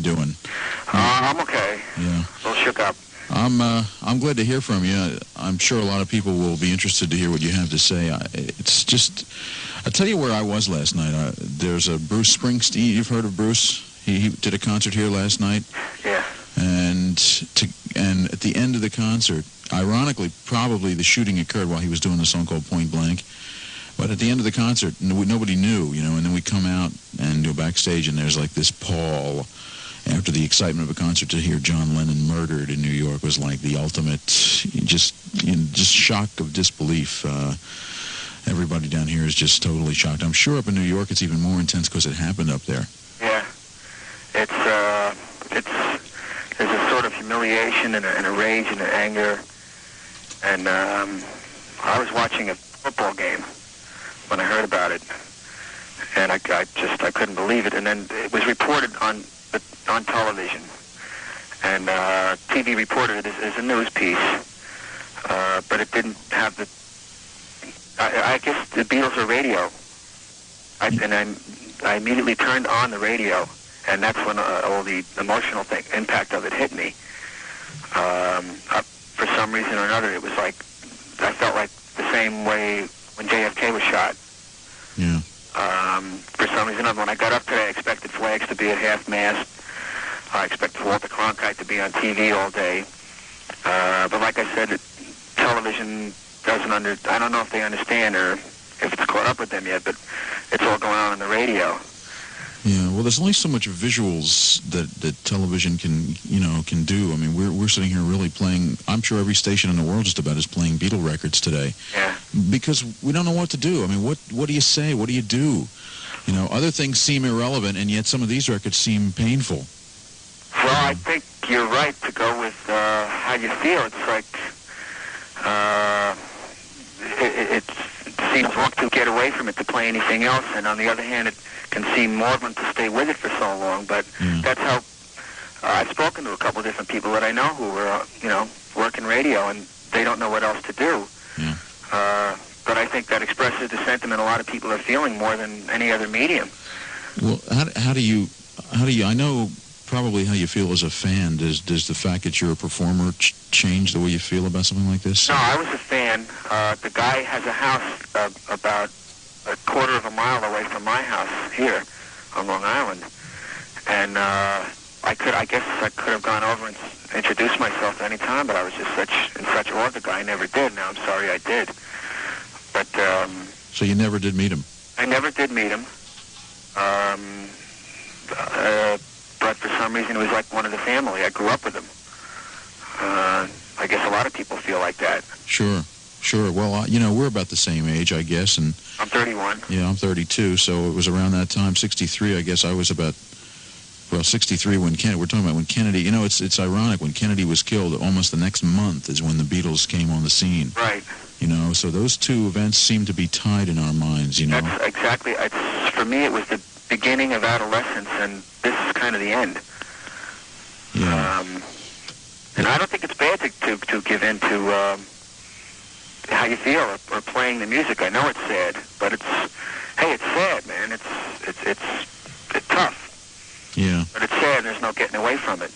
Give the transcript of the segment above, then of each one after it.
you doing? I'm okay. Yeah. A little shook up. I'm glad to hear from you. I'm sure a lot of people will be interested to hear what you have to say. It's just, I'll tell you where I was last night. There's a Bruce Springsteen. You've heard of Bruce? He did a concert here last night. Yeah. And at the end of the concert, ironically, probably the shooting occurred while he was doing a song called Point Blank. But at the end of the concert, nobody knew, and then we come out and go backstage, and there's like this pall. After the excitement of a concert, to hear John Lennon murdered in New York was like the ultimate, just shock of disbelief. Everybody down here is just totally shocked. I'm sure up in New York it's even more intense because it happened up there. Yeah, there's a sort of humiliation and a rage and an anger. And I was watching a football game when I heard about it, and I couldn't believe it. And then it was reported on television, and TV reported it as a news piece, but it didn't have the. I guess the Beatles are radio, I immediately turned on the radio, and that's when all the emotional impact of it hit me. For some reason or another, it was like I felt like the same way when JFK was shot. Yeah. For some reason or another, when I got up today, I expected flags to be at half-mast. I expected Walter Cronkite to be on TV all day. But like I said, television doesn't I don't know if they understand or if it's caught up with them yet, but it's all going on the radio. Yeah, well, there's only so much visuals that television can do. I mean, we're sitting here really playing. I'm sure every station in the world just about is playing Beatle records today. Yeah. Because we don't know what to do. I mean, what do you say? What do you do? Other things seem irrelevant, and yet some of these records seem painful. Well, I think you're right to go with how you feel. It's like it seems wrong to get away from it to play anything else, and on the other hand, it can seem maudlin to stay with it for so long. But that's how I've spoken to a couple of different people that I know who are, work in radio, and they don't know what else to do. Yeah. But I think that expresses the sentiment a lot of people are feeling more than any other medium. Well, how do you? I know probably how you feel as a fan. Does the fact that you're a performer change the way you feel about something like this? No, I was a fan. The guy has a house about a quarter of a mile away from my house here on Long Island, and I guess I could have gone over and introduced myself at any time, but I was just in such awe of the guy. I never did. Now I'm sorry I did. But so you never did meet him? I never did meet him. But for some reason, it was like one of the family. I grew up with him. I guess a lot of people feel like that. Sure. Well, we're about the same age, I guess, and I'm 31. Yeah, I'm 32, so it was around that time, 63. I guess I was about 63 when Kennedy. We're talking about when Kennedy. It's ironic when Kennedy was killed. Almost the next month is when the Beatles came on the scene. Right. So those two events seem to be tied in our minds. That's exactly. For me, it was the beginning of adolescence, and this is kind of the end. Yeah. And I don't think it's bad to give in to how you feel or playing the music. I know it's sad, but it's sad, man. It's tough. Yeah. But it's sad. There's no getting away from it.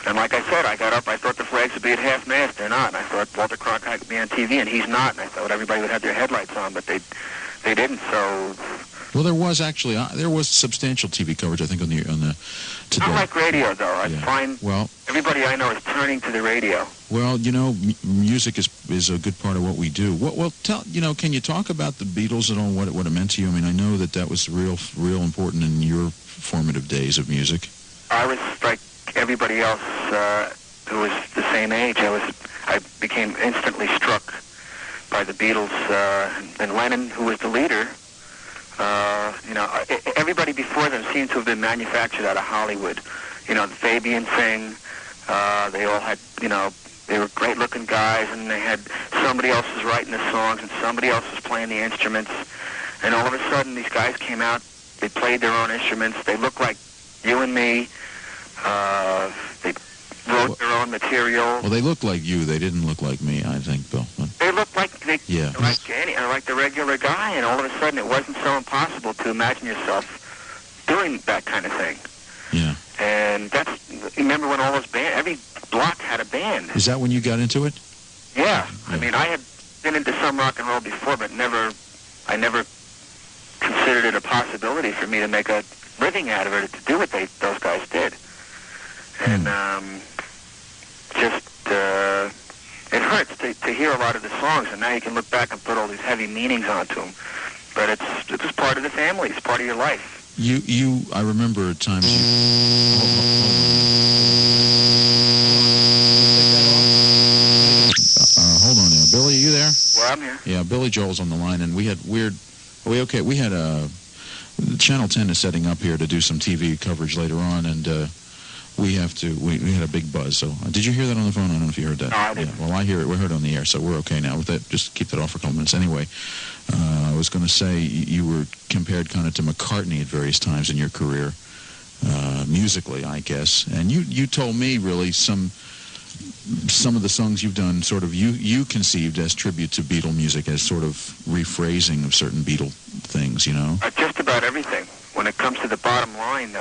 And like I said, I got up. I thought the flags would be at half-mast. They're not. And I thought Walter Cronkite would be on TV, and he's not. And I thought everybody would have their headlights on, but they didn't. So. Well, there was actually substantial TV coverage, I think, on the today. Not like radio, though. I find everybody I know is turning to the radio. Well, music is a good part of what we do. Well, can you talk about the Beatles at all? What it meant to you? I mean, I know that was real important in your formative days of music. I was like everybody else who was the same age. I became instantly struck by the Beatles and Lennon, who was the leader. Everybody before them seemed to have been manufactured out of Hollywood. The Fabian thing. They all had, they were great-looking guys, and they had somebody else was writing the songs, and somebody else was playing the instruments. And all of a sudden, these guys came out. They played their own instruments. They looked like you and me. They wrote their own material. Well, they looked like you. They didn't look like me, I think, Bill. They looked like like the regular guy, and all of a sudden it wasn't so impossible to imagine yourself doing that kind of thing. Yeah. And remember when all those every block had a band. Is that when you got into it? Yeah. I mean, I had been into some rock and roll before, but I never considered it a possibility for me to make a living out of it, to do what those guys did. And it hurts to hear a lot of the songs, and now you can look back and put all these heavy meanings onto them. But it was part of the family. It's part of your life. I remember at times hold on now. Billy, are you there? Well, I'm here. Yeah, Billy Joel's on the line, and we had Channel 10 is setting up here to do some TV coverage later on, and we had a big buzz. So did you hear that on the phone? I don't know if you heard that. No, I didn't. Yeah, well, I hear it. We heard it on the air, so we're okay now with that. Just keep that off for a couple minutes. Anyway, I was going to say you were compared kind of to McCartney at various times in your career, musically, I guess. And you told me really some of the songs you've done sort of you conceived as tribute to Beatle music, as sort of rephrasing of certain Beatle things, you know? Just about everything. When it comes to the bottom line,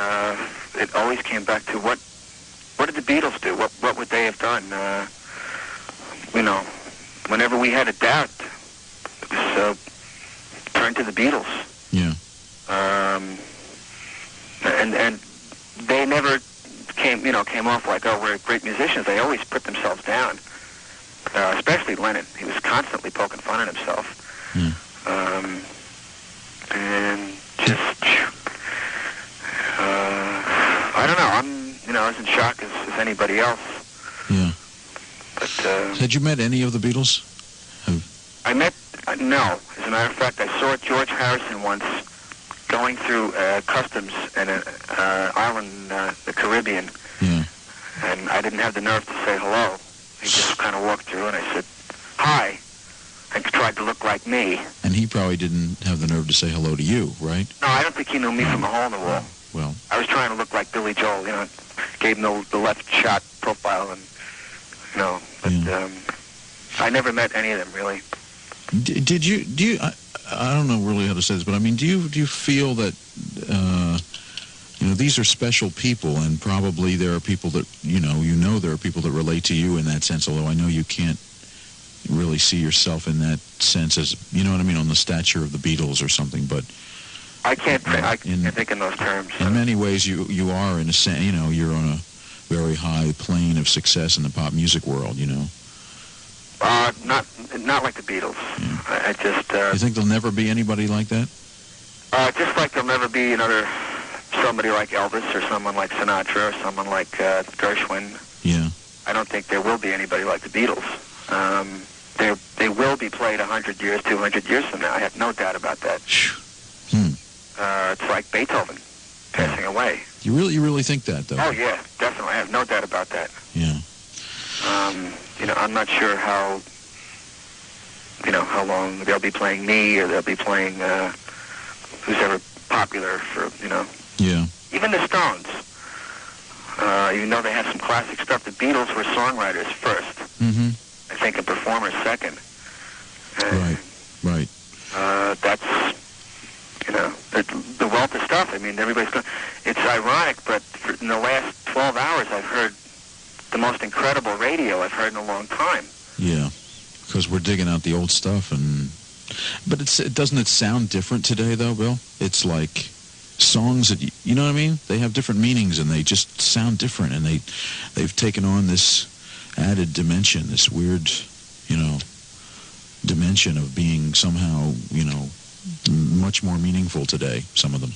it always came back to what did the Beatles do? What would they have done? Whenever we had a doubt, it was turn to the Beatles. Yeah. And they never came off like, oh, we're great musicians. They always put themselves down, especially Lennon. He was constantly poking fun at himself. And just, I don't know. I'm as in shock as anybody else. Yeah. But had you met any of the Beatles? No. As a matter of fact, I saw George Harrison once going through customs in an island in the Caribbean. Yeah. And I didn't have the nerve to say hello. He just kind of walked through, and I said, hi, and tried to lolook like me. And he probably didn't have the nerve to say hello to you, right? No, I don't think he knew me from a hole in the wall. Well, I was trying to look like Billy Joel, gave him the left shot profile, and, but I never met any of them, really. Do you, I don't know really how to say this, but I mean, do you feel that, these are special people, and probably there are people that, there are people that relate to you in that sense, although I know you can't really see yourself in that sense as, you know what I mean, on the stature of the Beatles or something, but... I can't think in those terms. In many ways, you are, in a sense, you're on a very high plane of success in the pop music world, Not like the Beatles. Yeah. I just... you think there'll never be anybody like that? Just like there'll never be somebody like Elvis or someone like Sinatra or someone like Gershwin. Yeah. I don't think there will be anybody like the Beatles. They will be played 100 years, 200 years from now. I have no doubt about that. It's like Beethoven passing away. You really think that, though? Oh, yeah, definitely. I have no doubt about that. Yeah. I'm not sure how long they'll be playing me, or they'll be playing who's ever popular for, Yeah. Even the Stones. Even though they have some classic stuff, the Beatles were songwriters first. Mm-hmm. I think, and performers second. Right. That's, the wealth of stuff. I mean, everybody's going... It's ironic, but in the last 12 hours, I've heard the most incredible radio I've heard in a long time. Yeah, because we're digging out the old stuff, but doesn't it sound different today, though, Bill? It's like songs that, you know what I mean? They have different meanings, and they just sound different, and they've taken on this added dimension, this weird, dimension of being somehow, much more meaningful today, some of them.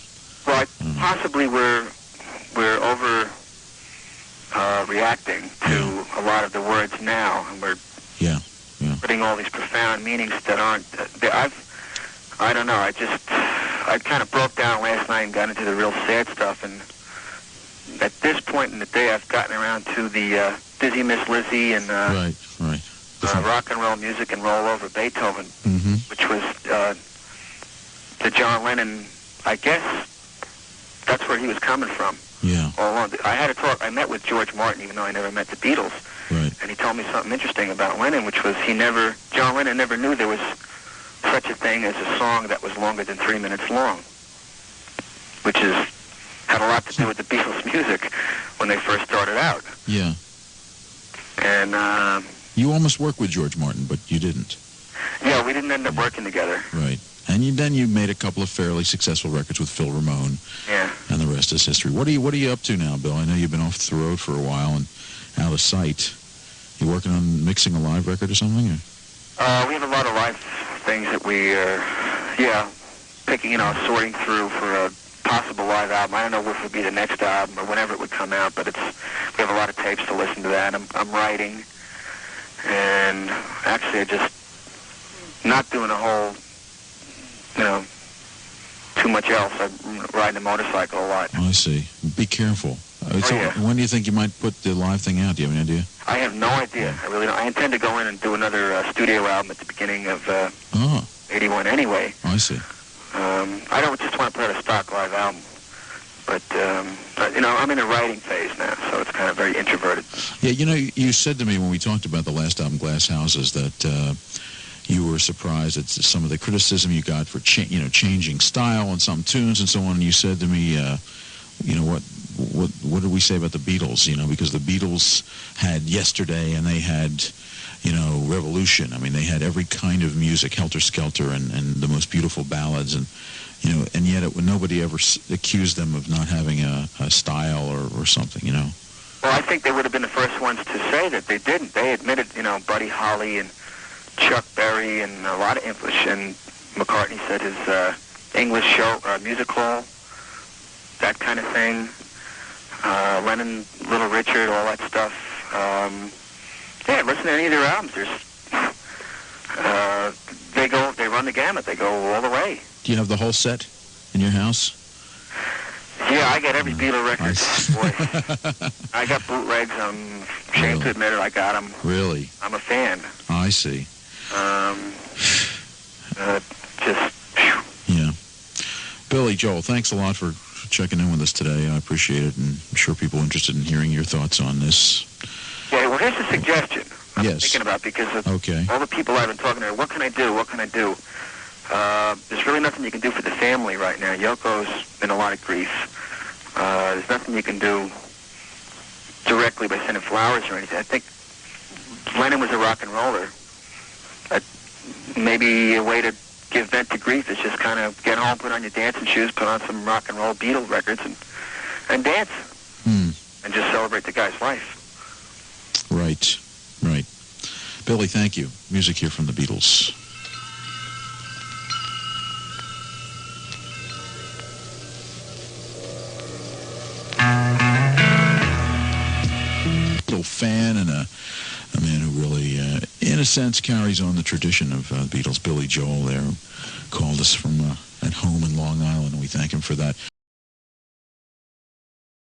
Well, possibly we're over reacting to a lot of the words now, and we're putting all these profound meanings that aren't. I don't know. I kind of broke down last night and got into the real sad stuff, and at this point in the day, I've gotten around to the Dizzy Miss Lizzy and right. rock and roll music and roll over Beethoven, which was the John Lennon. I guess that's where he was coming from. Yeah. All along. I had a talk. I met with George Martin, even though I never met the Beatles. Right. And he told me something interesting about Lennon, which was John Lennon never knew there was such a thing as a song that was longer than 3 minutes long, which is had a lot to do with the Beatles' music when they first started out. Yeah. And you almost worked with George Martin, but you didn't. Yeah, we didn't end up working together. Right. And then you made a couple of fairly successful records with Phil Ramone. Yeah. And the rest is history. What are you up to now, Bill? I know you've been off the road for a while and out of sight. You working on mixing a live record or something? Or? We have a lot of live things that we are, picking, sorting through for a possible live album. I don't know if it would be the next album or whenever it would come out, but we have a lot of tapes to listen to that. I'm writing, and actually I just not doing a whole, too much else. I'm riding a motorcycle a lot. Oh, I see. Be careful. When do you think you might put the live thing out? Do you have any idea? I have no idea. I really don't. I intend to go in and do another studio album at the beginning of 81 anyway. Oh, I see. I don't just want to put out a stock live album. But, I'm in a writing phase now, so it's kind of very introverted. Yeah, you said to me when we talked about the last album, Glass Houses, that you were surprised at some of the criticism you got for changing style on some tunes and so on. And you said to me, what did we say about the Beatles? Because the Beatles had Yesterday and they had, Revolution. I mean, they had every kind of music, Helter Skelter, and the most beautiful ballads, and yet nobody ever accused them of not having a style or something, Well, I think they would have been the first ones to say that they didn't. They admitted, Buddy Holly and Chuck Berry and a lot of English, and McCartney said his English show, music hall, that kind of thing. Lennon, Little Richard, all that stuff. Listen to any of their albums. They run the gamut. They go all the way. Do you have the whole set in your house? Yeah, I got every Beatle record. Boy, I got bootlegs. I'm ashamed to admit it. I got them. Really? I'm a fan. Oh, I see. Yeah. Billy Joel, thanks a lot for checking in with us today. I appreciate it, and I'm sure people are interested in hearing your thoughts on this. Yeah, well, here's a suggestion I'm Yes. thinking about, because of Okay. all the people I've been talking to. What can I do? What can I do? There's really nothing you can do for the family right now. Yoko's in a lot of grief. There's nothing you can do directly by sending flowers or anything. I think Lennon was a rock and roller. Maybe a way to give vent to grief is just kind of get home, put on your dancing shoes, put on some rock and roll Beatles records, and dance. And just celebrate the guy's life. Right. Billy, thank you. Music here from the Beatles. Little fan and a man who really, in a sense, carries on the tradition of the Beatles. Billy Joel there, who called us from at home in Long Island, and we thank him for that.